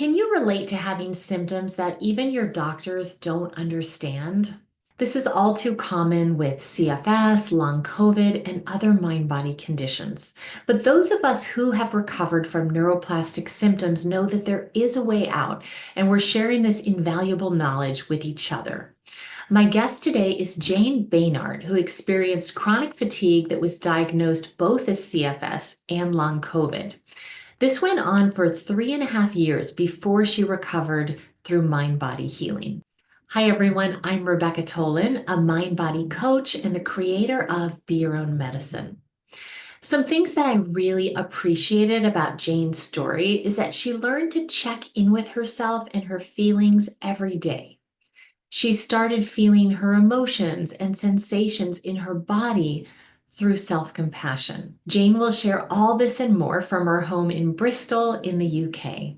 Can you relate to having symptoms that even your doctors don't understand? This is all too common with CFS, long COVID, and other mind body conditions. But those of us who have recovered from neuroplastic symptoms know that there is a way out, and we're sharing this invaluable knowledge with each other. My guest today is Jane Baynard, who experienced chronic fatigue that was diagnosed both as CFS and long COVID. This went on for 3.5 years before she recovered through mind body healing. Hi, everyone. I'm Rebecca Tolin, a mind body coach and the creator of Be Your Own Medicine. Some things that I really appreciated about Jane's story is that she learned to check in with herself and her feelings every day. She started feeling her emotions and sensations in her body through self-compassion. Jane will share all this and more from her home in Bristol in the UK.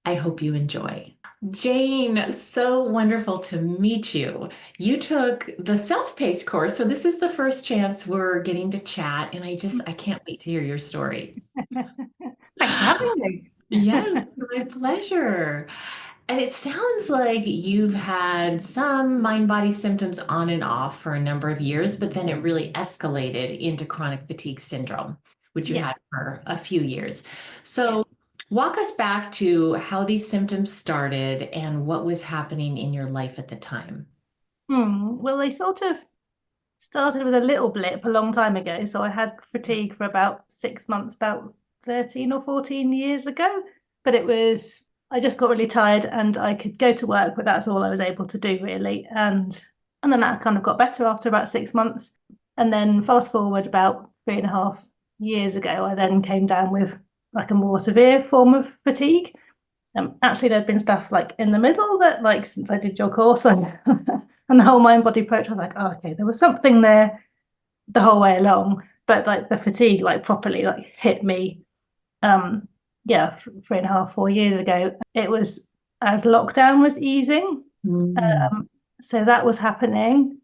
I hope you enjoy. Jane, so wonderful to meet you. You took the self-paced course, so this is the first chance we're getting to chat, and I can't wait to hear your story. Thanks for having me. Yes, my pleasure. And it sounds like you've had some mind-body symptoms on and off for a number of years, but then it really escalated into chronic fatigue syndrome, which you had Yes, for a few years. yes. So walk us back to how these symptoms started and what was happening in your life at the time. Well, they sort of started with a little blip a long time ago. So I had fatigue for about 6 months, about 13 or 14 years ago. But I just got really tired and I could go to work, but that's all I was able to do really. And then that kind of got better after about 6 months. And then fast forward about 3.5 years ago, I then came down with like a more severe form of fatigue. Actually, there'd been stuff like in the middle that, like, since I did your course and, and the whole mind body approach, I was like, oh, okay, there was something there the whole way along. But like the fatigue, like properly, like hit me, um, yeah, 3.5, 4 years ago. It was as lockdown was easing. Mm. So that was happening.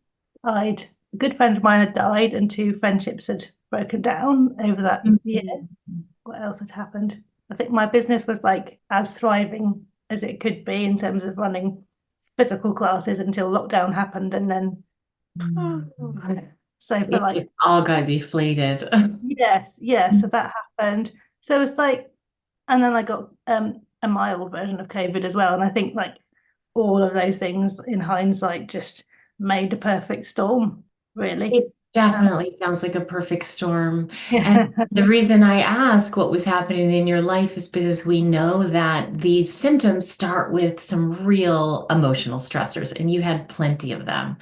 A good friend of mine had died, and two friendships had broken down over that year. Mhm. What else had happened? I think my business was like as thriving as it could be in terms of running physical classes until lockdown happened. And then, Mm. so for It like, just all got deflated. yes, yes, so that happened. So it's like, and then I got a mild version of COVID as well. And I think like all of those things in hindsight just made a perfect storm, really. It Um, definitely sounds like a perfect storm. And yeah, the reason I ask what was happening in your life is because we know that these symptoms start with some real emotional stressors, and you had plenty of them.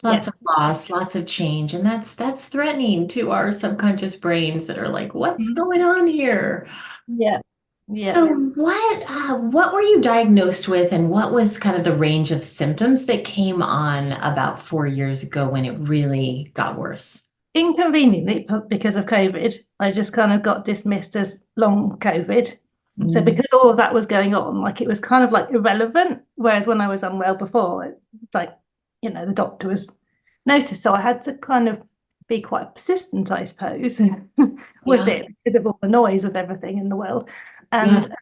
Lots of yes. loss, lots of change, and that's threatening to our subconscious brains that are like, what's Mhm. going on here? Yeah, yeah. So what were you diagnosed with, and what was kind of the range of symptoms that came on about 4 years ago when it really got worse? Inconveniently, because of COVID, I just kind of got dismissed as long COVID. So Mm, because all of that was going on, like it was kind of like irrelevant. Whereas when I was unwell before, it's like, the doctor was noticed. So I had to kind of be quite persistent, I suppose, with yeah, it because of all the noise with everything in the world. yeah. And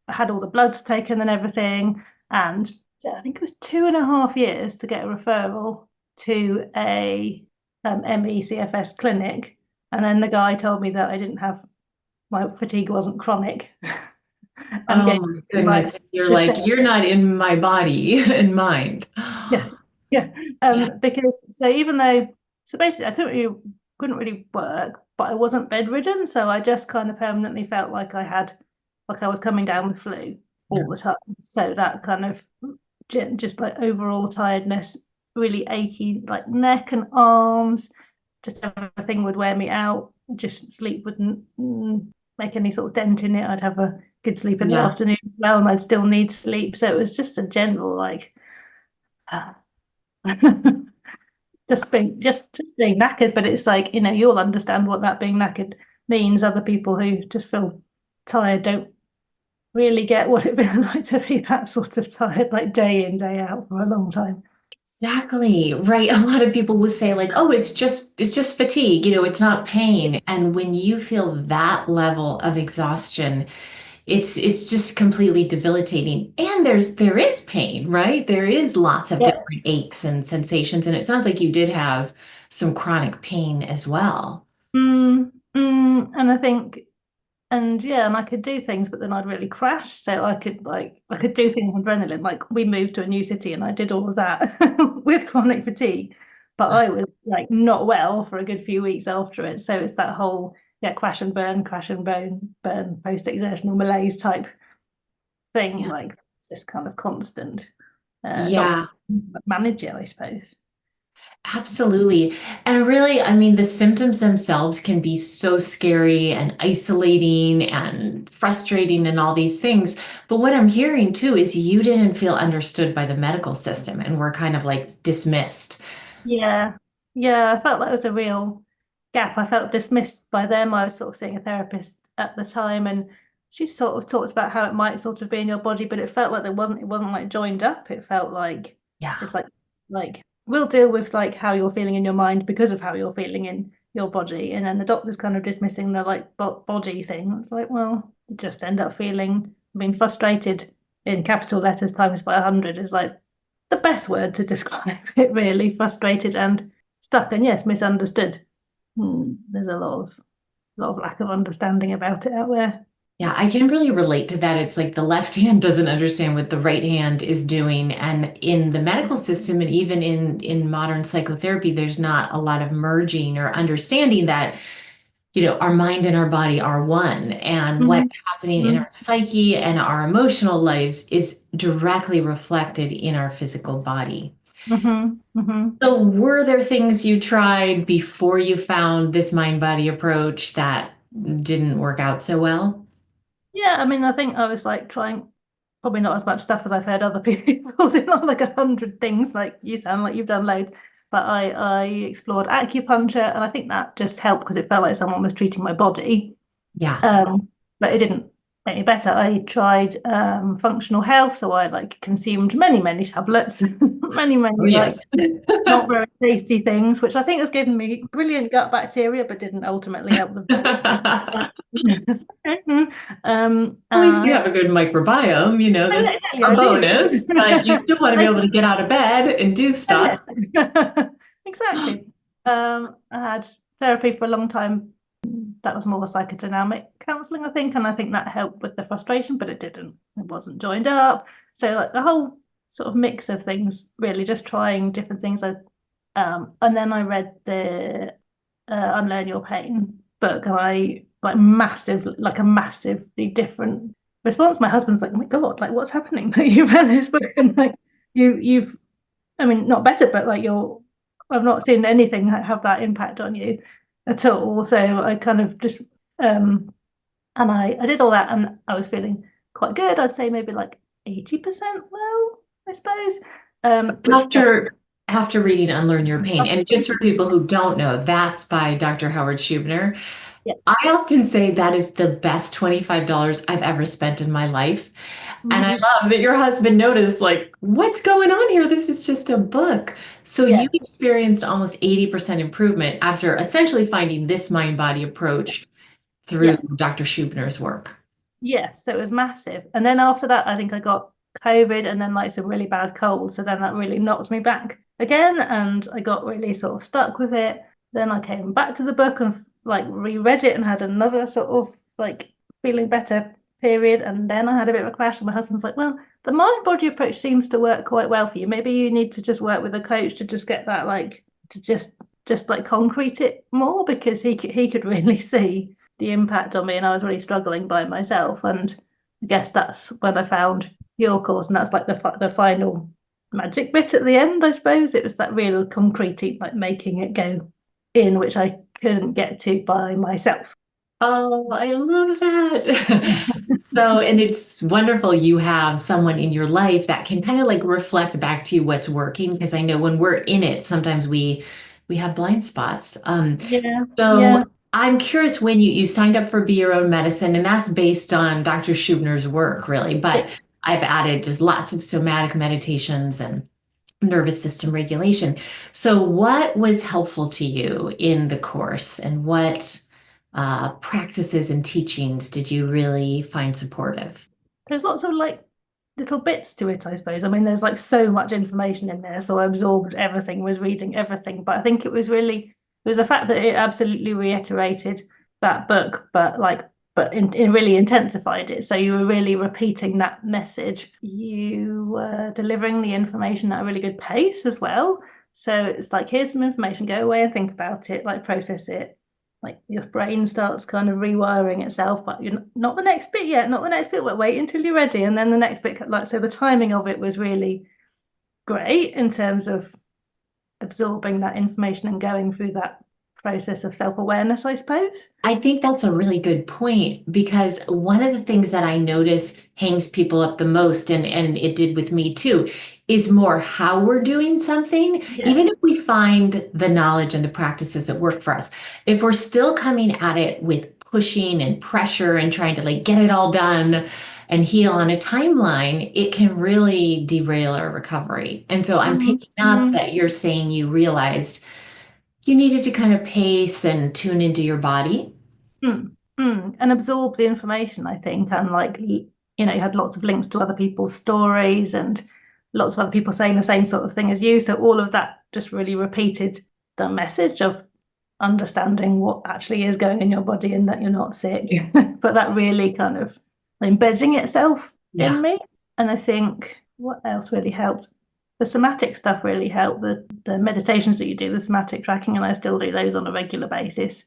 I had all the bloods taken and everything. And I think it was 2.5 years to get a referral to a CFS clinic. And then the guy told me that I didn't have, my fatigue wasn't chronic and Oh gave my me my goodness. You're like, referral. you're not in my body and mind. Yeah, yeah. Yeah. Because so basically I couldn't really work, but I wasn't bedridden. So I just kind of permanently felt like I was coming down with flu Yeah. all the time. So that kind of just like overall tiredness, really achy, like neck and arms, just everything would wear me out. Just sleep wouldn't make any sort of dent in it. I'd have a good sleep in the Yeah. afternoon as well, and I'd still need sleep. So it was just a general like just being knackered. But it's like, you'll understand what that being knackered means. Other people who just feel tired don't really get what it feels like to be that sort of tired, like day in, day out for a long time. Exactly. Right. A lot of people will say like, "Oh, it's just fatigue, it's not pain." And when you feel that level of exhaustion, it's just completely debilitating. And there is pain, right? There is lots of Yeah. different aches and sensations, and it sounds like you did have some chronic pain as well. And I think, and yeah, and I could do things, but then I'd really crash. So I could do things on adrenaline. Like we moved to a new city and I did all of that with chronic fatigue. But I was like not well for a good few weeks after it. So it's that whole crash and burn, post-exertional malaise type thing, Yeah. like just kind of constant. Not Yeah. manage it, I suppose. Absolutely. And really, I mean, the symptoms themselves can be so scary and isolating and frustrating and all these things. But what I'm hearing too is you didn't feel understood by the medical system and were kind of like dismissed. Yeah, yeah, I felt that was a real gap. I felt dismissed by them. I was sort of seeing a therapist at the time, and she sort of talked about how it might sort of be in your body, but it felt like it wasn't like joined up. It felt like Yeah. it's like we'll deal with like how you're feeling in your mind because of how you're feeling in your body, and then the doctor's kind of dismissing the like body thing. It's like, well, you just end up feeling, I mean, frustrated in capital letters times by 100 is like the best word to describe it, really. Frustrated and stuck, and yes, misunderstood. There's a lot of lack of understanding about it out there. Yeah, I can really relate to that. It's like the left hand doesn't understand what the right hand is doing. And in the medical system and even in modern psychotherapy, there's not a lot of merging or understanding that, our mind and our body are one. And what's Mm-hmm. happening in our psyche and our emotional lives is directly reflected in our physical body. Mm-hmm. Mm-hmm. So, were there things you tried before you found this mind-body approach that didn't work out so well? Yeah, I mean, I think I was like trying probably not as much stuff as I've heard other people do, not like 100 things. Like you sound like you've done loads, but I explored acupuncture, and I think that just helped because it felt like someone was treating my body. Yeah. Um, but it didn't make me better. I tried functional health, so I like consumed many tablets, Oh, many like yes. not very tasty things, which I think has given me brilliant gut bacteria, but didn't ultimately help the At um least you uh have a good microbiome, that's yeah, a I do. bonus, but you still want to be able to get out of bed and do stuff. Yeah. Exactly. I had therapy for a long time. That was more psychodynamic counseling, I think, and I think that helped with the frustration, but it wasn't joined up. So like the whole sort of mix of things, really just trying different things. And then I read the Unlearn Your Pain book, and I like a massively different response. My husband's like, "Oh my God, like what's happening? Like you read this book and like you've I mean, not better, but like I've not seen anything have that impact on you at all." So I kind of just, and I did all that and I was feeling quite good. I'd say maybe like 80% well, I suppose. Which felt, After reading Unlearn Your Pain, and just for people who don't know, that's by Dr. Howard Schubiner. yeah. I often say that is the best $25 I've ever spent in my life. And I Mhm. love that your husband noticed, like, what's going on here? This is just a book. So you Yeah. experienced almost 80% improvement after essentially finding this mind-body approach through Yeah. Dr. Schubiner's work. Yes. So it was massive. And then after that, I think I got COVID and then like some really bad colds. So then that really knocked me back again. And I got really sort of stuck with it. Then I came back to the book and like reread it and had another sort of like feeling better period. And then I had a bit of a crash. And my husband's like, well, the mind body approach seems to work quite well for you. Maybe you need to just work with a coach to just get that like to just like concrete it more because he could really see the impact on me, and I was really struggling by myself. And I guess that's when I found your course, and that's like the final magic bit at the end. I suppose it was that real concrete, like making it go in, which I couldn't get to by myself. Oh, I love that. So, and it's wonderful you have someone in your life that can kind of like reflect back to you what's working. Because I know when we're in it, sometimes we have blind spots. Yeah, yeah, So I'm curious when you signed up for Be Your Own Medicine, and that's based on Dr. Schubner's work, really. yeah. But I've added just lots of somatic meditations and nervous system regulation. So what was helpful to you in the course, and practices and teachings did you really find supportive? There's lots of like little bits to it, I suppose. I mean, there's like so much information in there, so I absorbed everything, was reading everything. But I think it was the fact that it absolutely reiterated that book, but really intensified it. So you were really repeating that message. You were delivering the information at a really good pace as well. So it's like, here's some information, go away and think about it, like process it. Like your brain starts kind of rewiring itself, but you're not the next bit yet, not the next bit, but wait until you're ready. And then the next bit, like, so the timing of it was really great in terms of absorbing that information and going through that process of self-awareness, I suppose. I think that's a really good point because one of the things that I notice hangs people up the most, and it did with me too, is more how we're doing something. Yeah. Even if we find the knowledge and the practices that work for us, if we're still coming at it with pushing and pressure and trying to like get it all done and heal on a timeline, it can really derail our recovery. And so I'm picking up Mm-hmm. that you're saying you realized you needed to kind of pace and tune into your body. Mm, and absorb the information, I think, and like you had lots of links to other people's stories and lots of other people saying the same sort of thing as you. So all of that just really repeated the message of understanding what actually is going in your body and that you're not sick. Yeah. But that really kind of embedding itself Yeah. in me. And I think what else really helped? The somatic stuff really helped. The meditations that you do, the somatic tracking, and I still do those on a regular basis.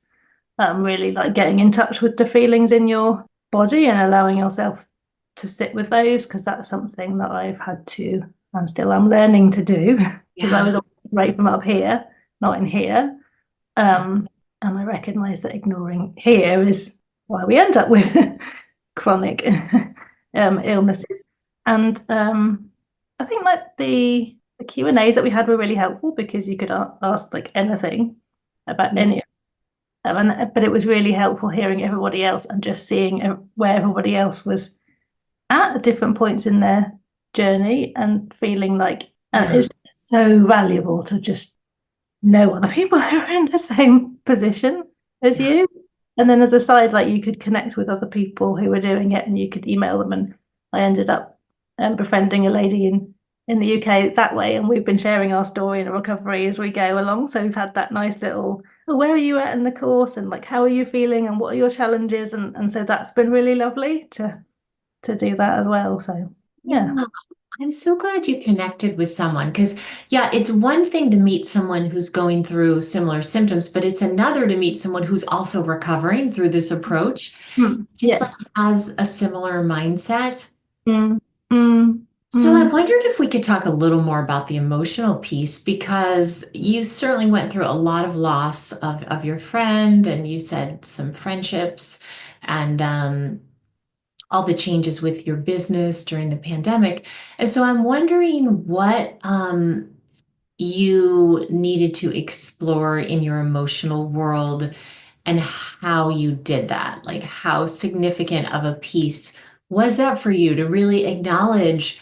Really like getting in touch with the feelings in your body and allowing yourself to sit with those, because that's something that I've had to and still am learning to do because I Yeah. was right from up here, not in here. And I recognize that ignoring here is why we end up with chronic illnesses. And I think like the Q&As that we had were really helpful because you could ask like anything about any but it was really helpful hearing everybody else and just seeing where everybody else was at different points in their journey and feeling like, and Yeah. it's so valuable to just know other people who are in the same position as Yeah. you. And then as a side, like you could connect with other people who were doing it and you could email them. And I ended up befriending a lady in the UK that way. And we've been sharing our story and recovery as we go along. So we've had that nice little, oh, where are you at in the course? And like, how are you feeling? And what are your challenges? And so that's been really lovely to do that as well. So yeah. Yeah. I'm so glad you connected with someone because, yeah, it's one thing to meet someone who's going through similar symptoms, but it's another to meet someone who's also recovering through this approach, just like Yes. has a similar mindset. Mm, mm, So I mm. wondered if we could talk a little more about the emotional piece because you certainly went through a lot of loss of your friend, and you said some friendships and all the changes with your business during the pandemic. And so I'm wondering what you needed to explore in your emotional world and how you did that. Like, how significant of a piece was that for you to really acknowledge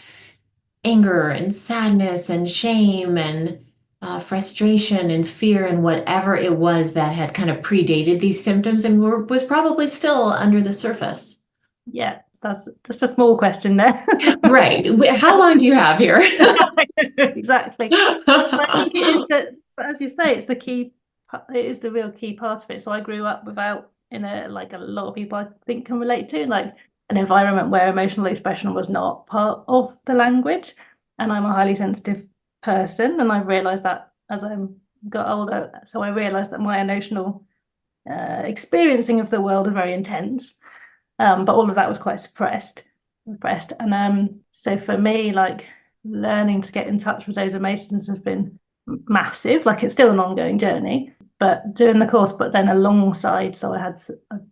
anger and sadness and shame and frustration and fear and whatever it was that had kind of predated these symptoms and was probably still under the surface? Yeah, that's just a small question there. Right. How long do you have here? Exactly. But I think it is that, but as you say, it's the key, it is the real key part of it. So I grew up without, in a like a lot of people I think can relate to, like an environment where emotional expression was not part of the language. And I'm a highly sensitive person, and I've realized that as I got older. So I realized that my emotional experiencing of the world is very intense. But all of that was quite repressed. And so for me, like learning to get in touch with those emotions has been massive. Like it's still an ongoing journey, but doing the course, but then alongside, so I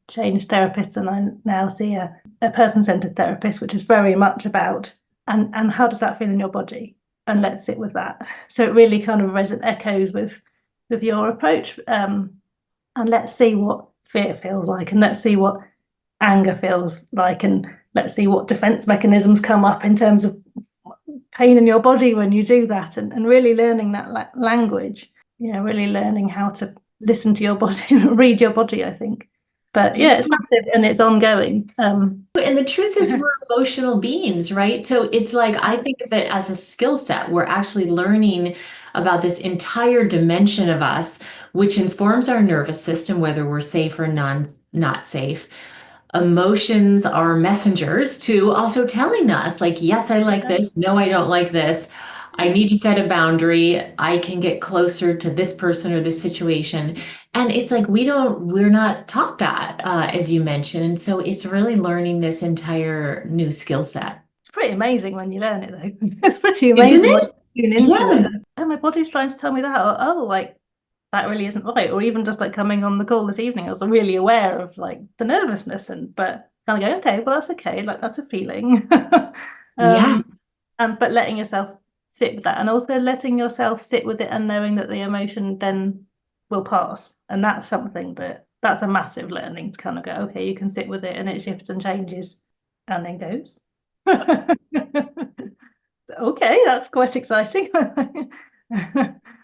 changed therapists, and I now see a person-centered therapist, which is very much about and how does that feel in your body, and let's sit with that. So it really kind of echoes with your approach, and let's see what fear feels like, and let's see what anger feels like, and let's see what defense mechanisms come up in terms of pain in your body when you do that, and really learning that language, really learning how to listen to your body and read your body, I think. But yeah, it's massive and it's ongoing. And the truth is, we're emotional beings, right? So it's like, I think of it as a skill set. We're actually learning about this entire dimension of us, which informs our nervous system, whether we're safe or not safe. Emotions are messengers to also telling us, like, yes, I like Yeah. this. No, I don't like this. I need to set a boundary. I can get closer to this person or this situation. And it's like we're not taught that, as you mentioned. And so it's really learning this entire new skill set. It's pretty amazing when you learn it, though. It's pretty Isn't amazing when it? you tune into it. Yeah. And my body's trying to tell me that, or, oh, like that really isn't right. Or even just like coming on the call this evening, I was really aware of like the nervousness and but kind of going, okay, well that's okay, like that's a feeling. Yes. And but letting yourself sit with that and also letting yourself sit with it and knowing that the emotion then will pass. And that's something that's a massive learning to kind of go, okay, you can sit with it and it shifts and changes and then goes. Okay, that's quite exciting.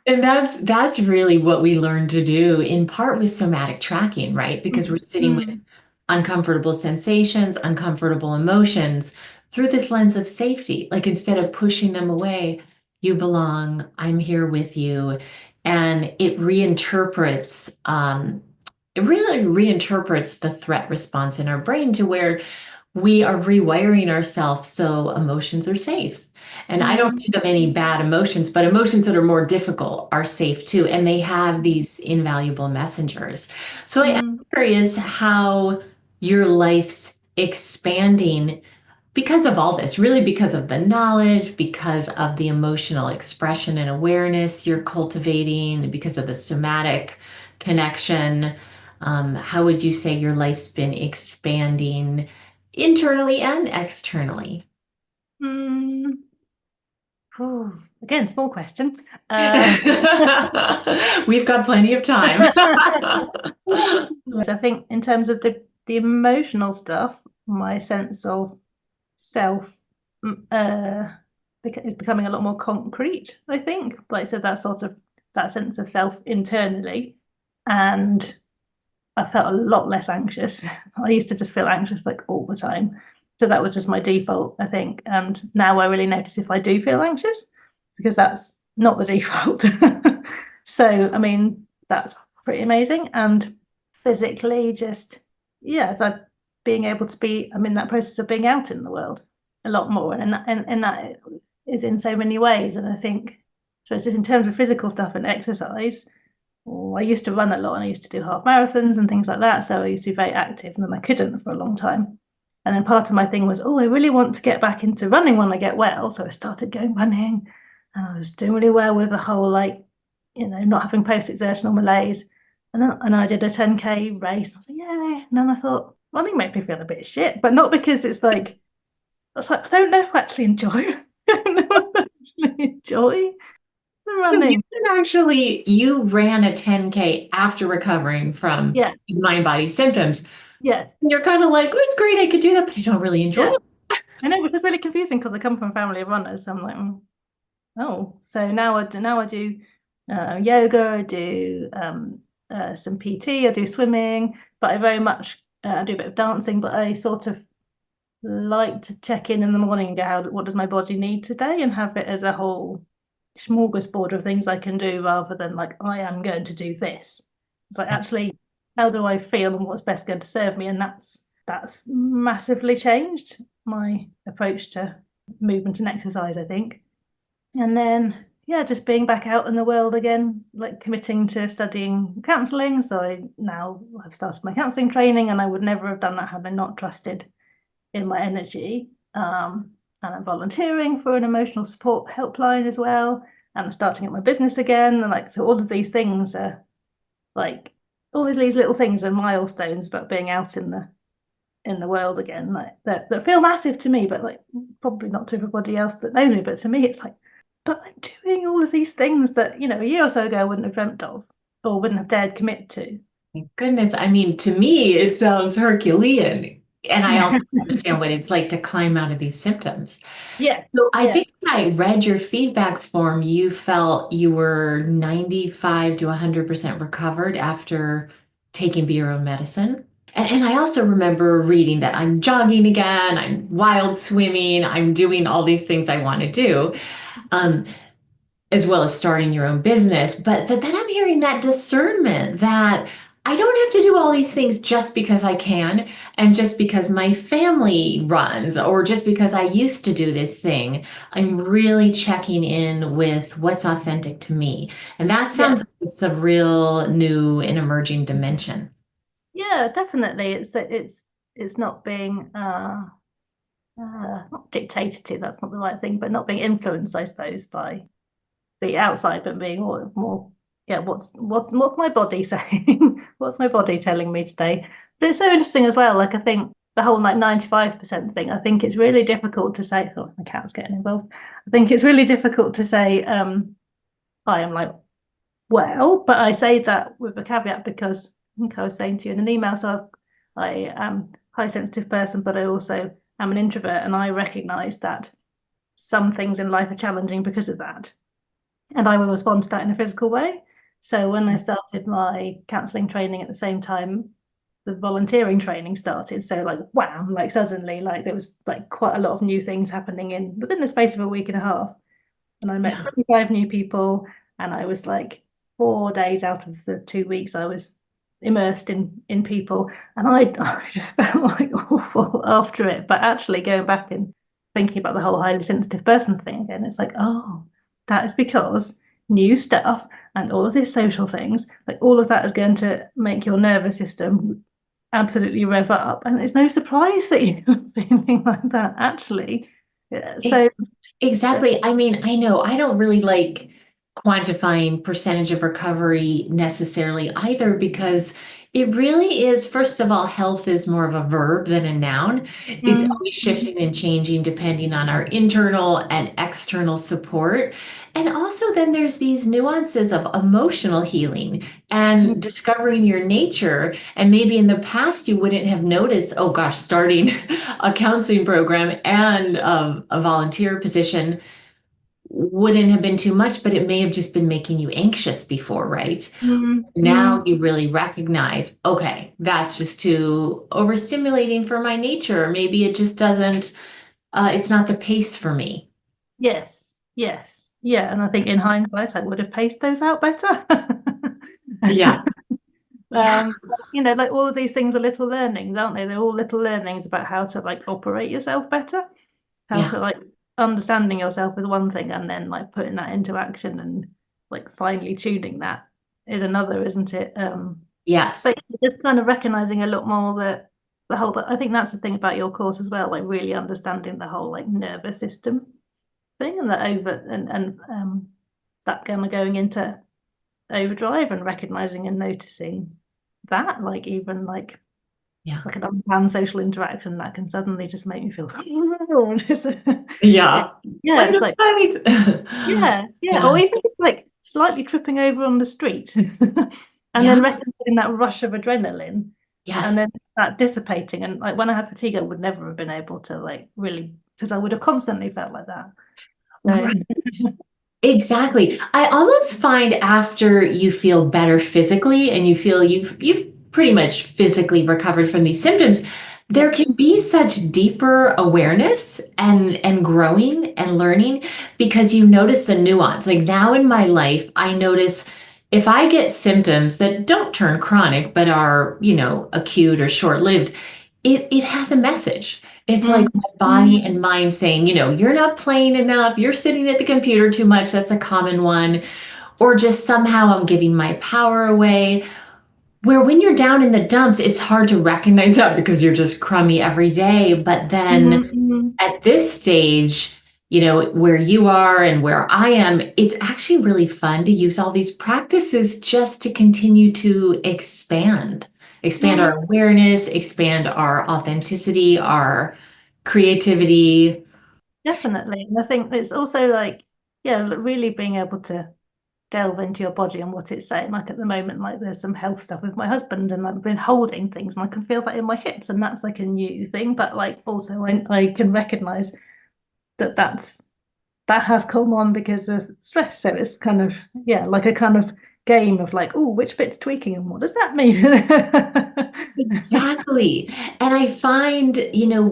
And that's really what we learn to do in part with somatic tracking, right? Because we're sitting with Mm. uncomfortable sensations, uncomfortable emotions through this lens of safety. Like instead of pushing them away, you belong, I'm here with you. And it really reinterprets the threat response in our brain to where we are rewiring ourselves so emotions are safe. And I don't Mm. think of any bad emotions, but emotions that are more difficult are safe too. And they have these invaluable messengers. So I'm Mm. curious how your life's expanding because of all this, really because of the knowledge, because of the emotional expression and awareness you're cultivating, because of the somatic connection. How would you say your life's been expanding internally and externally? Mm. Oh, again, small question. Uh, We've got plenty of time. I think in terms of the emotional stuff, my sense of self is becoming a lot more concrete, I think. Like I said, that sort of that sense of self internally. And I felt a lot less anxious. I used to just feel anxious like all the time. So that was just my default, I think. And now I really notice if I do feel anxious, because that's not the default. So, I mean, that's pretty amazing. And physically, just, yeah, that being able to be, I'm in that process of being out in the world a lot more. And that is in so many ways. And I think, so it's just in terms of physical stuff and exercise, I used to run a lot and I used to do half marathons and things like that. So I used to be very active and then I couldn't for a long time. And then part of my thing was, oh, I really want to get back into running when I get well. So I started going running and I was doing really well with the whole like, not having post-exertional malaise. And I did a 10K race. I was like, yay. And then I thought, running made me feel a bit shit, but not because it's like, I was like, I don't know if I actually enjoy it. I don't know if I actually enjoy the So running. you ran a 10K after recovering from Yeah. mind body symptoms. Yes. And you're kind of like, it was great, I could do that, but I don't really enjoy Yeah. it. I know, which is really confusing because I come from a family of runners. So I'm like, oh, so now I do yoga, I do some PT, I do swimming, but I very much I do a bit of dancing. But I sort of like to check in the morning and go, what does my body need today, and have it as a whole smorgasbord of things I can do rather than like I am going to do this. It's like actually, how do I feel and what's best going to serve me, and that's massively changed my approach to movement and exercise, I think. And then, yeah, just being back out in the world again, like committing to studying counselling. So I now have started my counselling training, and I would never have done that had I not trusted in my energy. And I'm volunteering for an emotional support helpline as well. And I'm starting up my business again. And like, so all of these things are like, all of these little things are milestones about being out in the world again, like that feel massive to me, but like probably not to everybody else that knows me. But to me, it's like, but I'm doing all of these things that, a year or so ago I wouldn't have dreamt of or wouldn't have dared commit to. Thank goodness. I mean, to me, it sounds Herculean. And I also understand what it's like to climb out of these symptoms. Yeah, So I yeah. think when I read your feedback form, you felt you were 95 to 100% recovered after taking your own medicine. And I also remember reading that I'm jogging again, I'm wild swimming, I'm doing all these things I want to do. Um, as well as starting your own business. But then I'm hearing that discernment that I don't have to do all these things just because I can and just because my family runs or just because I used to do this thing. I'm really checking in with what's authentic to me. And that Yeah. sounds like it's a real new and emerging dimension. Yeah, definitely. It's not being not dictated to, that's not the right thing, but not being influenced, I suppose, by the outside, but being more yeah, what's my body saying? What's my body telling me today? But it's so interesting as well. Like I think the whole like 95% thing, I think it's really difficult to say, oh, my cat's getting involved. I think it's really difficult to say, I am like, well, but I say that with a caveat because I think I was saying to you in an email, so I am a highly sensitive person, but I also am an introvert, and I recognize that some things in life are challenging because of that. And I will respond to that in a physical way. So when I started my counselling training at the same time, the volunteering training started. So like wham, like suddenly, like there was like quite a lot of new things happening in within the space of a week and a half. And I met Yeah. 25 new people, and I was like 4 days out of the 2 weeks I was immersed in people, and I just felt like awful after it. But actually going back and thinking about the whole highly sensitive persons thing again, it's like, oh, that is because new stuff and all of these social things, like all of that is going to make your nervous system absolutely rev up. And it's no surprise that you're feeling like that, actually. Yeah, so yes. Exactly. I mean, I know I don't really like quantifying percentage of recovery necessarily either because it really is, first of all, health is more of a verb than a noun. It's Mm, always mm, shifting and changing depending on our internal and external support. And also, then there's these nuances of emotional healing and mm, discovering your nature. And maybe in the past, you wouldn't have noticed, oh gosh, starting a counseling program and a volunteer position wouldn't have been too much, but it may have just been making you anxious before, right? mm, Now mm. you really recognize, okay, that's just too overstimulating for my nature. Maybe it just doesn't, it's not the pace for me. Yes, yes, yeah. And I think in hindsight, I would have paced those out better. Yeah. Yeah. Like all of these things are little learnings, aren't they? They're all little learnings about how to like operate yourself better, how Yeah. to like understanding yourself is one thing, and then like putting that into action and like finely tuning that is another, isn't it? Yes. But just kind of recognizing a lot more that the whole, I think that's the thing about your course as well, like really understanding the whole like nervous system thing and that over and that kind of going into overdrive and recognizing and noticing that, like even Yeah. like an unplanned social interaction that can suddenly just make me feel Yeah. yeah, Fight it's or like flight. yeah, Yeah. or even just like slightly tripping over on the street and Yeah. then recognizing that rush of adrenaline and then Yes. that dissipating. And like when I had fatigue, I would never have been able to like really, because I would have constantly felt like that. Right. So Exactly. I almost find after you feel better physically and you feel you've pretty much physically recovered from these symptoms, there yeah. can be such deeper awareness and growing and learning because you notice the nuance. Like now in my life, I notice if I get symptoms that don't turn chronic but are, acute or short-lived, it has a message. It's like Mm, my body mm, and mind saying, you're not playing enough, you're sitting at the computer too much. That's a common one. Or just somehow I'm giving my power away. Where when you're down in the dumps, it's hard to recognize that because you're just crummy every day. But then mm, mm. at this stage, where you are and where I am, it's actually really fun to use all these practices just to continue to expand our Mm, awareness, expand our authenticity, our creativity. definitely. And I think it's also like, yeah, really being able to delve into your body and what it's saying. Like at the moment, like there's some health stuff with my husband, and I've been holding things, and I can feel that in my hips, and that's like a new thing. But like also, I can recognize that that has come on because of stress. So it's kind of yeah, like a kind of game of like, oh, which bit's tweaking and what does that mean? Exactly. And I find,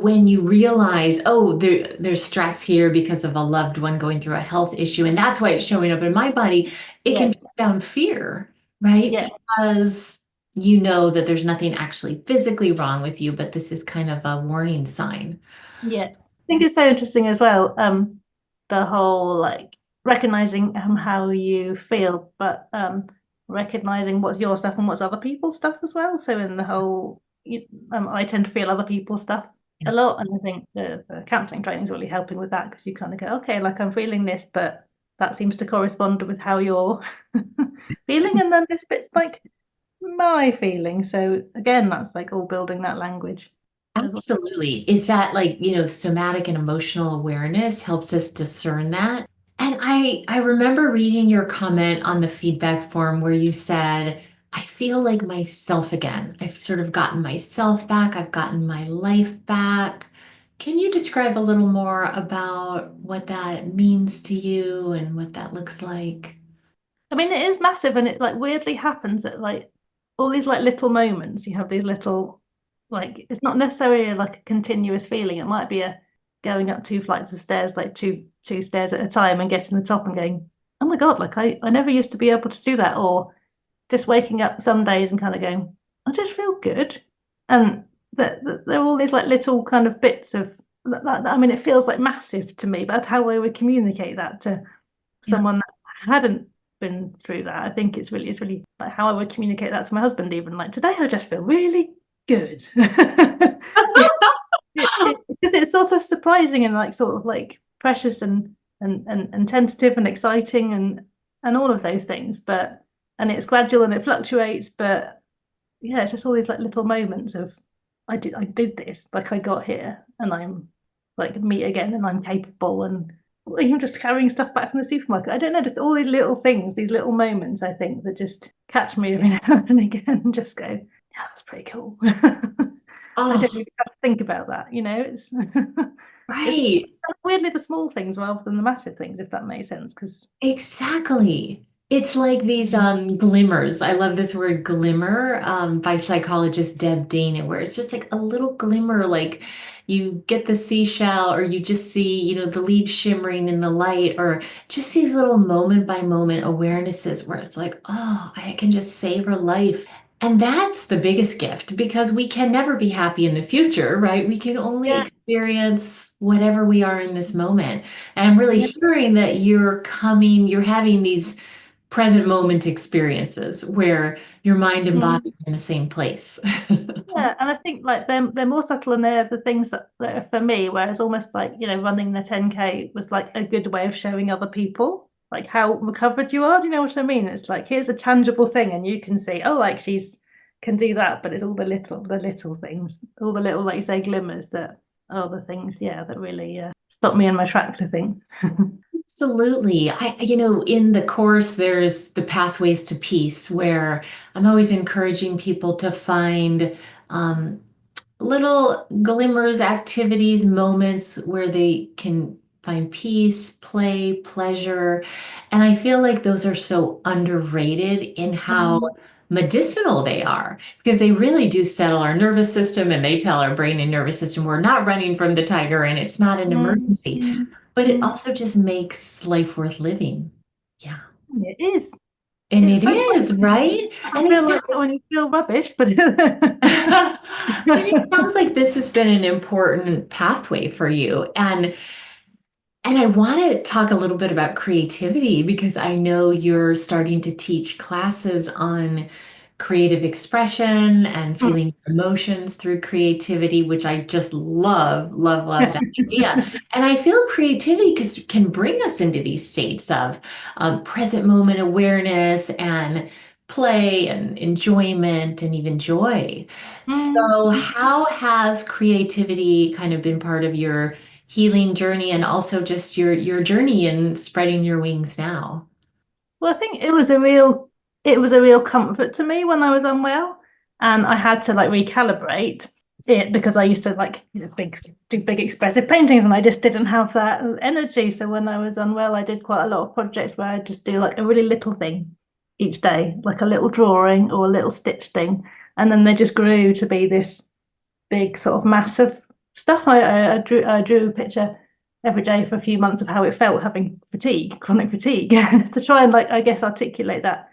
when you realize, oh, there's stress here because of a loved one going through a health issue, and that's why it's showing up in my body, it can Yes. put down fear, right? Yeah. Because you know that there's nothing actually physically wrong with you, but this is kind of a warning sign. Yeah. I think it's so interesting as well. The whole like recognizing how you feel, but recognizing what's your stuff and what's other people's stuff as well. So in the whole, I tend to feel other people's stuff Yeah. a lot, and I think the counselling training is really helping with that because you kind of go, okay, like I'm feeling this, but that seems to correspond with how you're feeling, and then this bit's like my feeling. So again, that's like all building that language as well. Absolutely. Is that like, somatic and emotional awareness helps us discern that? And I remember reading your comment on the feedback form where you said, I feel like myself again. I've sort of gotten myself back. I've gotten my life back. Can you describe a little more about what that means to you and what that looks like? I mean, it is massive, and it like weirdly happens at like all these like little moments. You have these little like it's not necessarily like a continuous feeling. It might be a going up two flights of stairs, like two stairs at a time, and getting to the top and going, oh my God, like I never used to be able to do that, or just waking up some days and kind of going, I just feel good, and that there are all these like little kind of bits of I mean, it feels like massive to me, but that's how I would communicate that to Yeah. someone that hadn't been through that. I think it's really like how I would communicate that to my husband, even like today I just feel really good. Because it's sort of surprising and like sort of like precious and tentative and exciting and all of those things. But and it's gradual and it fluctuates, but yeah, it's just all these like little moments of I did this, like I got here and I'm like me again and I'm capable and even just carrying stuff back from the supermarket. I don't know, just all these little things, these little moments, I think, that just catch me every now and again and just go, yeah, that's pretty cool. I don't Oh, really have to think about that, it's it's right. weirdly the small things rather than the massive things, if that makes sense. Because Exactly. It's like these glimmers. I love this word glimmer by psychologist Deb Dana, where it's just like a little glimmer, like you get the seashell or you just see, the leaves shimmering in the light, or just these little moment by moment awarenesses where it's like, oh, I can just savor life. And that's the biggest gift because we can never be happy in the future, right? We can only yeah, experience whatever we are in this moment. And I'm really yeah. hearing that you're having these present moment experiences where your mind and body Mm. are in the same place. Yeah, and I think like they're more subtle and they're the things that are for me, whereas almost like, running the 10K was like a good way of showing other people like how recovered you are. Do you know what I mean? It's like here's a tangible thing and you can see, oh, like she's can do that, but it's all the little things, all the little, like you say, glimmers that are the things, yeah, that really stop me in my tracks, I think. Absolutely. In the course, there's the pathways to peace where I'm always encouraging people to find um, little glimmers, activities, moments where they can find peace, play, pleasure. And I feel like those are so underrated in how Mm, medicinal they are because they really do settle our nervous system and they tell our brain and nervous system we're not running from the tiger and it's not an mm, emergency. mm, But it mm. also just makes life worth living. Yeah. It is. And It's it so funny. is, right? I And it feel like that when you feel rubbish, but And it sounds like this has been an important pathway for you. And I want to talk a little bit about creativity because I know you're starting to teach classes on creative expression and feeling emotions through creativity, which I just love, love, love that idea. And I feel creativity can bring us into these states of present moment awareness and play and enjoyment and even joy. Mm. So, how has creativity kind of been part of your healing journey and also just your journey in spreading your wings now? Well, I think it was a real comfort to me when I was unwell, and I had to like recalibrate it because I used to like do big expressive paintings, and I just didn't have that energy. So when I was unwell, I did quite a lot of projects where I just do like a really little thing, each day, like a little drawing or a little stitch thing. And then they just grew to be this big sort of massive stuff. I drew a picture every day for a few months of how it felt having fatigue, chronic fatigue, to try and like, I guess, articulate that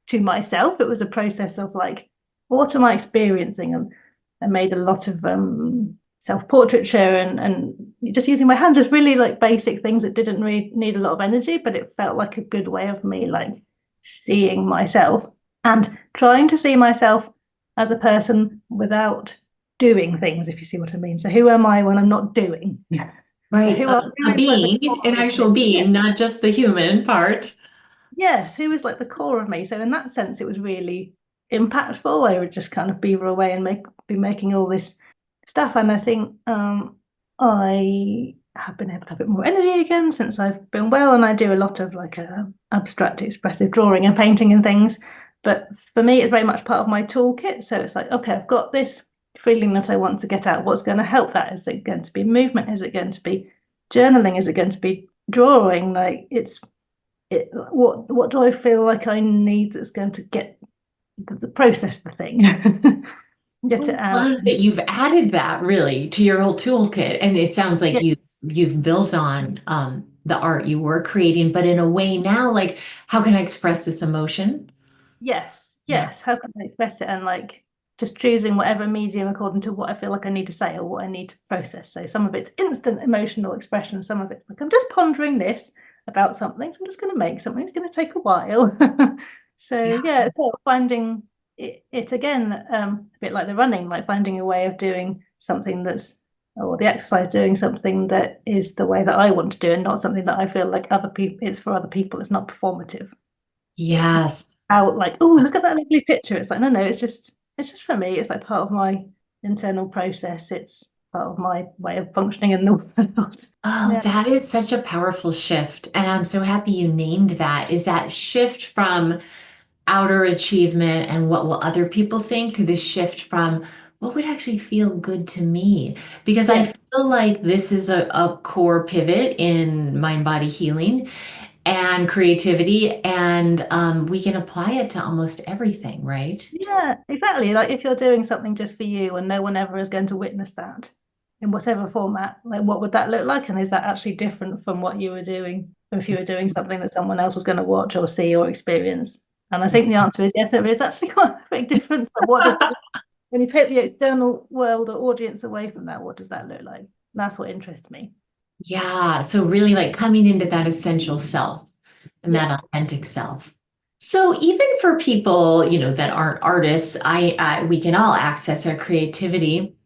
to myself. It was a process of like, what am I experiencing? And I made a lot of self-portraiture and just using my hands, just really like basic things that didn't really need a lot of energy, but it felt like a good way of me like seeing myself and trying to see myself as a person without doing things, if you see what I mean. So who am I when I'm not doing? Yeah. So Right. who, A who is like the being, core an of actual me? Yeah. being, not just the human part. Yes, who is like the core of me. So in that sense, it was really impactful. I would just kind of beaver away and be making all this stuff. And I think I have been able to have a bit more energy again since I've been well. And I do a lot of like abstract expressive drawing and painting and things. But for me, it's very much part of my toolkit. So it's like, okay, I've got this feeling that I want to get out. What's going to help that? Is it going to be movement? Is it going to be journaling? Is it going to be drawing? Like what do I feel like I need that's going to get the process the thing, get it I out. love that you've added that really to your whole toolkit. And it sounds like Yeah, you've built on the art you were creating, but in a way now, like, how can I express this emotion? yes, Yeah. yes. How can I express it? And like just choosing whatever medium according to what I feel like I need to say or what I need to process. So some of it's instant emotional expression, some of it's like I'm just pondering this about something, so I'm just going to make something. It's going to take a while. So yeah, so finding it again, a bit like the running, like finding a way of doing something that's or the exercise doing something that is the way that I want to do and not something that I feel like other people it's for other people. It's not performative. Yes. Out like, oh, look at that lovely picture. It's like, no, it's just for me. It's like part of my internal process. It's part of my way of functioning in the world. Oh, Yeah. that is such a powerful shift. And I'm so happy you named that. Is that shift from outer achievement and what will other people think to this shift from what would actually feel good to me? Because I Yes. feel like this is a core pivot in mind body healing and creativity, and we can apply it to almost everything, right? Yeah, exactly. Like if you're doing something just for you and no one ever is going to witness that in whatever format, like what would that look like? And is that actually different from what you were doing if you were doing something that someone else was going to watch or see or experience? And I think the answer is yes, there is actually quite a big difference. But what does when you take the external world or audience away from that, what does that look like? That's what interests me. Yeah, so really like coming into that essential self and that Yes. authentic self. So even for people, that aren't artists, we can all access our creativity.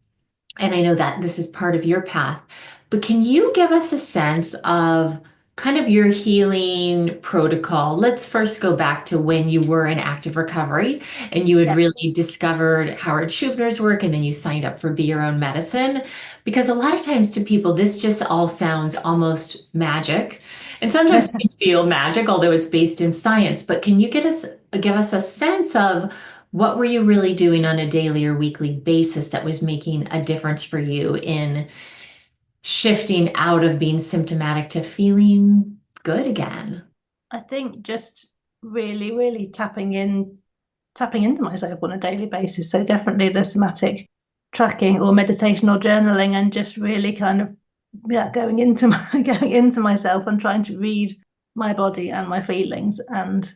And I know that this is part of your path, but can you give us a sense of kind of your healing protocol? Let's first go back to when you were in active recovery and you had Yeah. really discovered Howard Schubner's work and then you signed up for Be Your Own Medicine. Because a lot of times to people, this just all sounds almost magic. And sometimes we feel magic, although it's based in science. But can you give us a sense of what were you really doing on a daily or weekly basis that was making a difference for you in shifting out of being symptomatic to feeling good again? I think just really, really tapping into myself on a daily basis. So definitely the somatic tracking or meditation or journaling and just really kind of going into going into myself and trying to read my body and my feelings and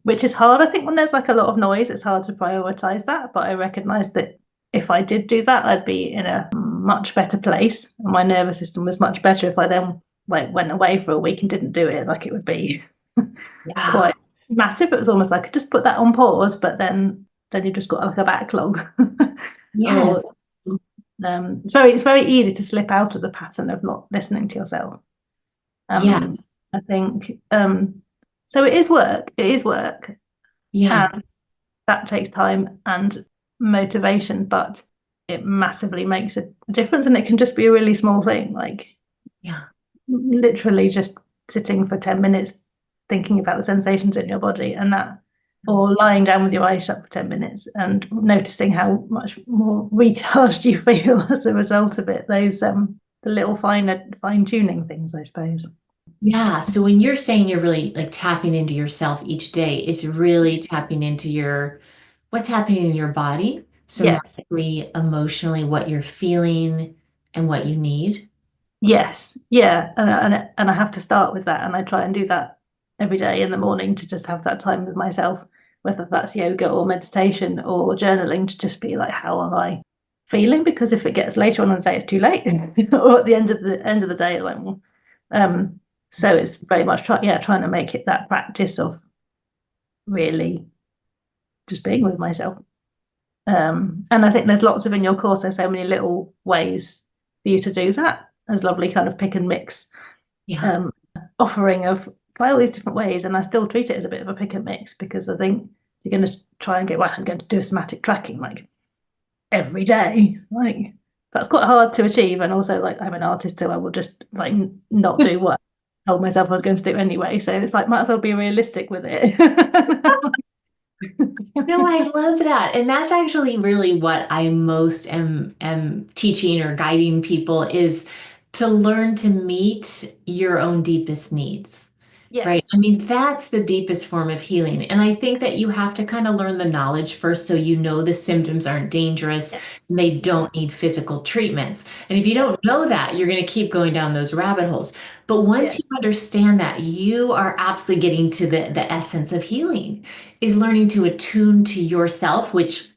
which is hard. I think when there's like a lot of noise, it's hard to prioritize that. But I recognize that if I did do that, I'd be in a much better place. My nervous system was much better if I then like went away for a week and didn't do it. Like it would be Yeah. quite massive. It was almost like just put that on pause, but then you just got like a backlog. Or Yes. it's very easy to slip out of the pattern of not listening to yourself. Yes. I think so it is work. It is work. Yeah. And that takes time and motivation, but it massively makes a difference. And it can just be a really small thing, like Yeah. literally just sitting for 10 minutes thinking about the sensations in your body and that or lying down with your eyes shut for 10 minutes and noticing how much more recharged you feel as a result of it. Those the little fine tuning things, I suppose. Yeah. So when you're saying you're really like tapping into yourself each day, it's really tapping into what's happening in your body, Yes. somatically, emotionally, what you're feeling and what you need. Yes, yeah, and I have to start with that, and I try and do that every day in the morning to just have that time with myself, whether that's yoga or meditation or journaling, to just be like, how am I feeling? Because if it gets later on in the day, it's too late, or at the end of the day, like, well, so it's very much trying to make it that practice of really just being with myself. And I think there's lots of in your course, there's so many little ways for you to do that. There's lovely kind of pick and mix Yeah. um, offering of try all these different ways. And I still treat it as a bit of a pick and mix because I think you're going to try and get right. I'm going to do a somatic tracking like every day. Like that's quite hard to achieve. And also, like I'm an artist, so I will just like not do what I told myself I was going to do anyway. So it's like might as well be realistic with it. No, I love that. And that's actually really what I most am teaching or guiding people is to learn to meet your own deepest needs. Right. I Yes. mean, that's the deepest form of healing. And I think that you have to kind of learn the knowledge first so you know the symptoms aren't dangerous Yeah. and they don't need physical treatments. And if you Yeah. don't know that, you're going to keep going down those rabbit holes. But once Yeah. you understand that, you are absolutely getting to the essence of healing, is learning to attune to yourself, which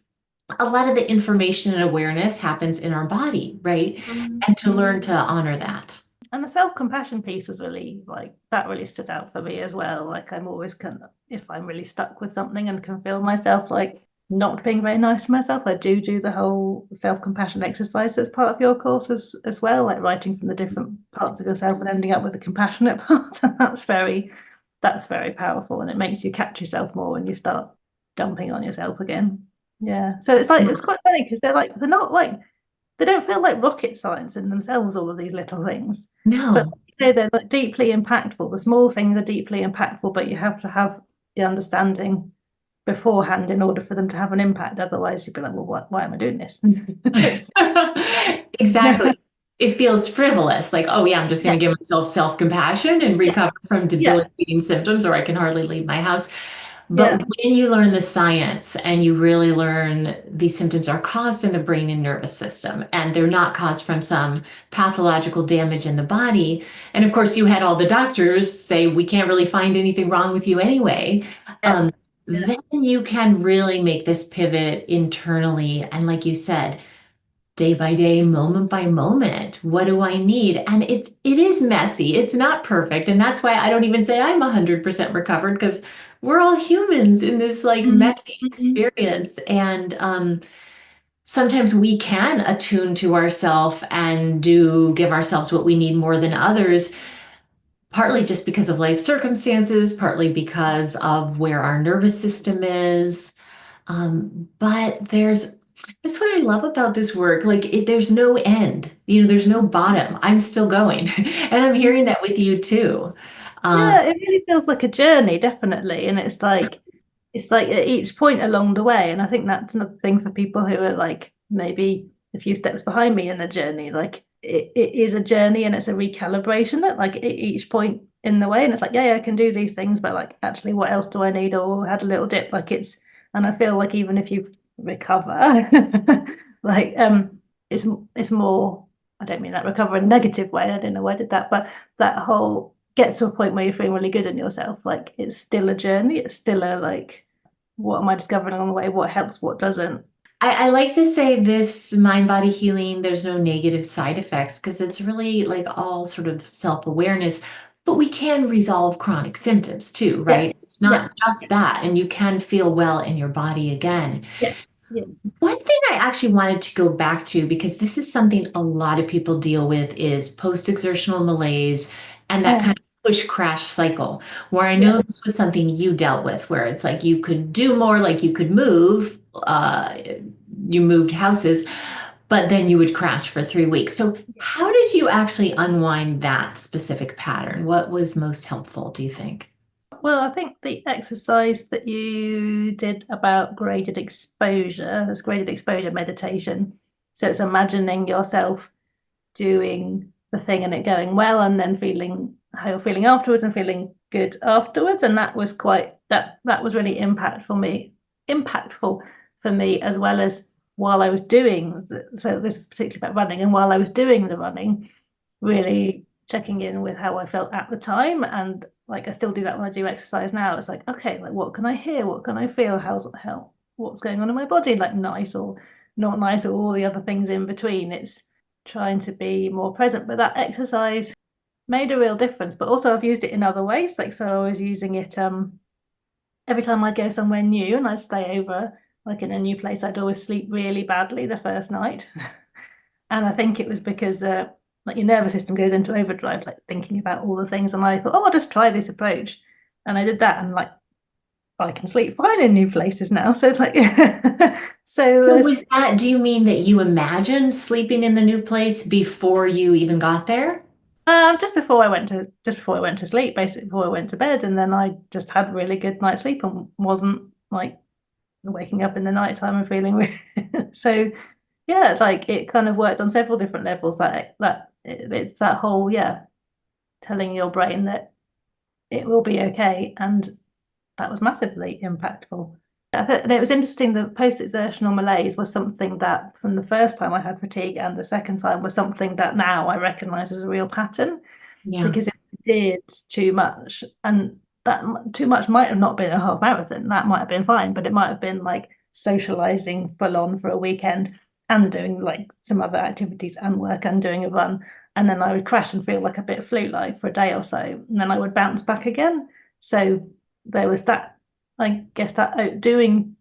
a lot of the information and awareness happens in our body, right? And to learn to honor that. And the self-compassion piece was really like that really stood out for me as well. Like I'm always kind of if I'm really stuck with something and can feel myself like not being very nice to myself, I do the whole self-compassion exercise that's part of your course as well, like writing from the different parts of yourself and ending up with the compassionate part. And that's very powerful and it makes you catch yourself more when you start dumping on yourself again. Yeah. So it's like it's quite funny because they're not like they don't feel like rocket science in themselves, all of these little things. But No. say they're like deeply impactful. The small things are deeply impactful, but you have to have the understanding beforehand in order for them to have an impact. Otherwise, you'd be like, well, why am I doing this? Exactly. It feels frivolous, like, oh yeah, I'm just going Yeah, to give myself self-compassion and yeah, recover from yeah, debilitating symptoms, or I can hardly leave my house. But yeah, when you learn the science and you really learn these symptoms are caused in the brain and nervous system, and they're not caused from some pathological damage in the body. And of course, you had all the doctors say, we can't really find anything wrong with you anyway. yeah, Um, yeah. then you can really make this pivot internally. And like you said, day by day, moment by moment. What do I need? And it is messy. It's not perfect. And that's why I don't even say I'm 100% recovered because we're all humans in this like messy Mm-hmm. experience. And sometimes we can attune to ourselves and do give ourselves what we need more than others, partly just because of life circumstances, partly because of where our nervous system is. But that's what I love about this work. Like, there's no end, there's no bottom. I'm still going. And I'm hearing that with you too. Um, Yeah, it really feels like a journey, definitely. And it's like at each point along the way. And I think that's another thing for people who are like maybe a few steps behind me in the journey. Like it is a journey and it's a recalibration at like at each point in the way. And it's like, yeah, I can do these things, but like actually what else do I need? Or had a little dip. Like and I feel like even if you recover, like it's it's more I don't mean that recover in a negative way. I don't know why I did that, but that whole get to a point where you're feeling really good in yourself. Like it's still a journey. It's still a like, what am I discovering along the way? What helps? What doesn't? I like to say this mind body healing, there's no negative side effects because it's really like all sort of self-awareness. But we can resolve chronic symptoms too, Yeah, right? It's yeah, not just that, and you can feel well in your body again. yeah, yeah, One thing I actually wanted to go back to, because this is something a lot of people deal with, is post-exertional malaise and that oh, kind of push crash cycle, where I yeah, know this was something you dealt with, where it's like you could do more, like you could move, you moved houses, but then you would crash for 3 weeks. So how did you actually unwind that specific pattern? What was most helpful, do you think? Well, I think the exercise that you did about graded exposure, that's graded exposure meditation. So it's imagining yourself doing the thing and it going well and then feeling how you're feeling afterwards and feeling good afterwards. And that was that was really impactful for me, as well as while I was doing so this is particularly about running, and while I was doing the running, really checking in with how I felt at the time. And like I still do that when I do exercise now. It's like, okay, like what can I hear? What can I feel? How what's going on in my body? Like nice or not nice, or all the other things in between. It's trying to be more present. But that exercise made a real difference. But also I've used it in other ways. Like so I was using it every time I'd go somewhere new and I'd stay over like in a new place, I'd always sleep really badly the first night. And I think it was because like your nervous system goes into overdrive, like thinking about all the things. And I thought, oh, I'll just try this approach. And I did that, and like I can sleep fine in new places now. So it's like, So so was that, do you mean that you imagined sleeping in the new place before you even got there? just before I went to sleep, basically before I went to bed, and then I just had a really good night's sleep and wasn't like waking up in the night time and feeling weird. So yeah, like it kind of worked on several different levels. It's that whole telling your brain that it will be okay, and that was massively impactful. And it was interesting, the post-exertional malaise was something that from the first time I had fatigue and the second time was something that now I recognize as a real pattern, Yeah. because if I did too much, and that too much might have not been a half marathon, that might have been fine, but it might have been like socializing full on for a weekend and doing like some other activities and work and doing a run. And then I would crash and feel like a bit flu-like for a day or so, and then I would bounce back again. So there was that, I guess, that doing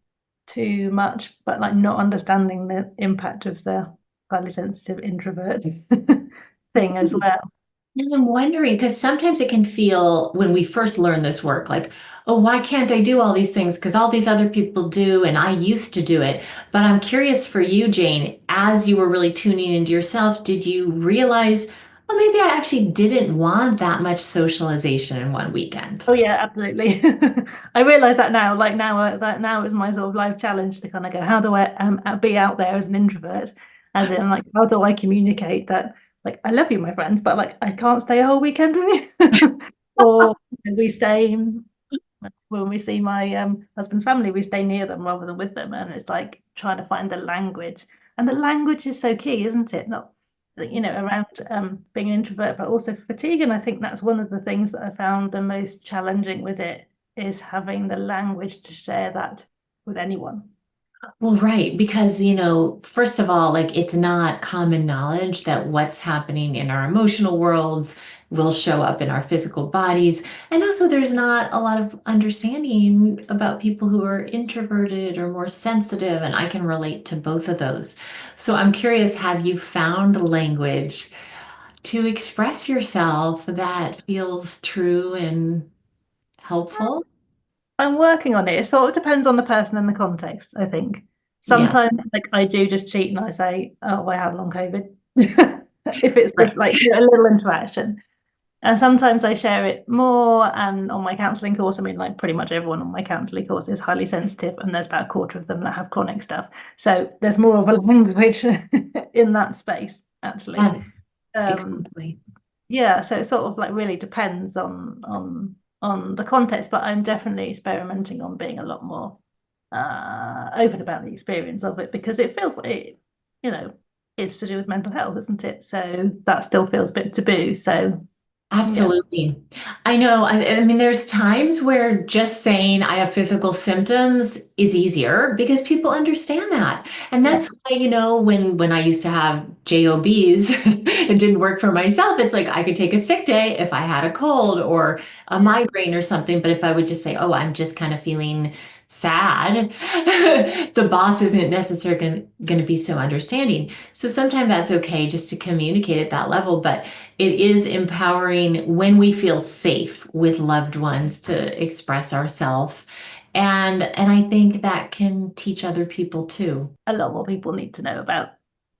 too much, but like not understanding the impact of the highly sensitive introvert thing as well. And I'm wondering, because sometimes it can feel when we first learn this work, like, oh, why can't I do all these things? Because all these other people do, and I used to do it. But I'm curious for you, Jane, as you were really tuning into yourself, did you realize, well, maybe I actually didn't want that much socialization in one weekend? Oh yeah, absolutely. I realize that now. Like now, that now is my sort of life challenge to kind of go, how do I be out there as an introvert? As in, like, how do I communicate that? Like, I love you, my friends, but like, I can't stay a whole weekend with you. Or we stay when we see my husband's family, we stay near them rather than with them, and it's like trying to find the language. And the language is so key, isn't it? Not around being an introvert, but also fatigue. And I think that's one of the things that I found the most challenging with it, is having the language to share that with anyone. Well, right, because, first of all, like it's not common knowledge that what's happening in our emotional worlds will show up in our physical bodies. And also, there's not a lot of understanding about people who are introverted or more sensitive, and I can relate to both of those. So I'm curious, have you found language to express yourself that feels true and helpful? I'm working on it. It sort of depends on the person and the context, I think. Yeah, Sometimes like I do just cheat and I say, oh, I had long COVID. If it's right. like a little interaction. And sometimes I share it more. And on my counselling course, I mean, like pretty much everyone on my counselling course is highly sensitive, and there's about a quarter of them that have chronic stuff. So there's more of a language in that space, actually. Yes, Um, exactly. yeah, so it sort of like really depends on the context, but I'm definitely experimenting on being a lot more open about the experience of it, because it feels like you know, it's to do with mental health, isn't it? So that still feels a bit taboo. So yeah. Absolutely. I know. I mean, there's times where just saying I have physical symptoms is easier because people understand that. And Yeah. that's why, when I used to have JOBs, it didn't work for myself. It's like I could take a sick day if I had a cold or a migraine or something. But if I would just say, oh, I'm just kind of feeling sad, the boss isn't necessarily going to be so understanding. So sometimes that's okay just to communicate at that level. But it is empowering when we feel safe with loved ones to express ourselves. And I think that can teach other people too. A lot more people need to know about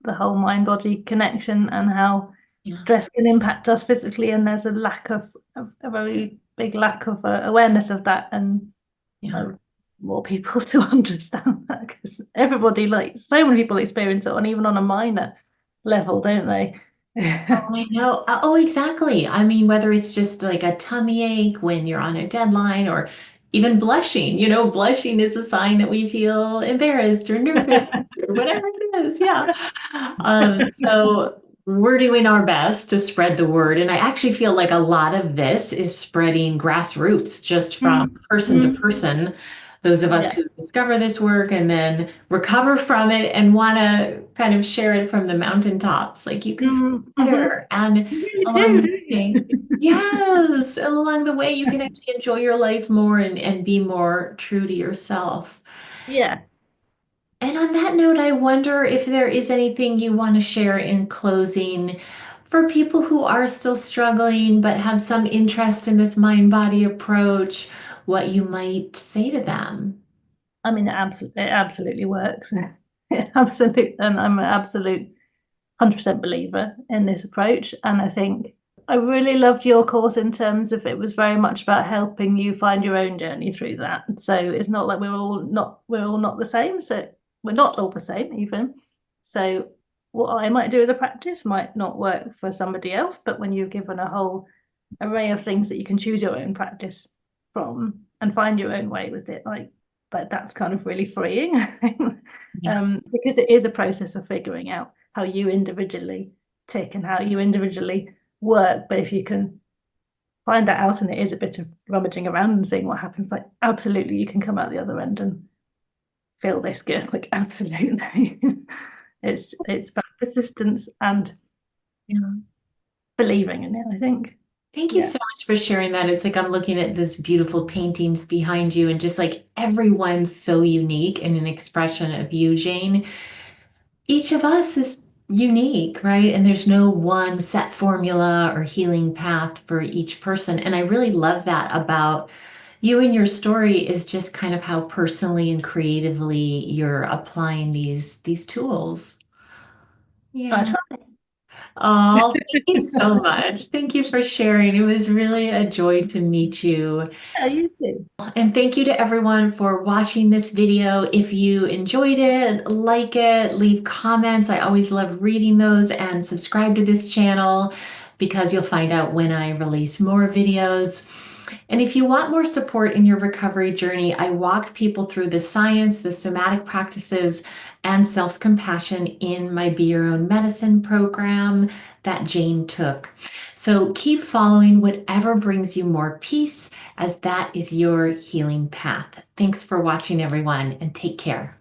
the whole mind body connection and how Yeah. stress can impact us physically. And there's of a very big lack of awareness of that, and Yeah. uh, more people to understand that, because everybody, like so many people experience it, and even on a minor level, don't they? I know. Oh, exactly. I mean, whether it's just like a tummy ache when you're on a deadline or even blushing, blushing is a sign that we feel embarrassed or nervous or whatever it is. Yeah. So we're doing our best to spread the word. And I actually feel like a lot of this is spreading grassroots just from Mm, person to mm, person. Those of us yeah. who discover this work and then recover from it and want to kind of share it from the mountaintops. Like you can feel Mm, hmm. better. And You really along do, the don't way, you? yes, and along the way, you can actually enjoy your life more and be more true to yourself. Yeah. And on that note, I wonder if there is anything you want to share in closing for people who are still struggling but have some interest in this mind-body approach, what you might say to them. I mean, it absolutely works. Absolute, and I'm an absolute 100% believer in this approach. And I think I really loved your course in terms of it was very much about helping you find your own journey through that. So it's not like we're all not the same. So we're not all the same even. So what I might do as a practice might not work for somebody else, but when you're given a whole array of things that you can choose your own practice from and find your own way with it, like that's kind of really freeing, I think. Yeah. Because it is a process of figuring out how you individually tick and how you individually work. But if you can find that out and it is a bit of rummaging around and seeing what happens, like absolutely you can come out the other end and feel this good. Like absolutely. It's about persistence and Yeah. believing in it, I think. Thank you Yeah. so much for sharing that. It's like I'm looking at this beautiful paintings behind you, and just like everyone's so unique in an expression of you, Jane. Each of us is unique, right? And there's no one set formula or healing path for each person. And I really love that about you and your story is just kind of how personally and creatively you're applying these tools. I Yeah. try. Oh, thank you so much. Thank you for sharing. It was really a joy to meet you. Yeah, you too. And thank you to everyone for watching this video. If you enjoyed it, like it, leave comments. I always love reading those, and subscribe to this channel because you'll find out when I release more videos. And if you want more support in your recovery journey, I walk people through the science, the somatic practices, and self-compassion in my Be Your Own Medicine program that Jane took. So keep following whatever brings you more peace, as that is your healing path. Thanks for watching, everyone, and take care.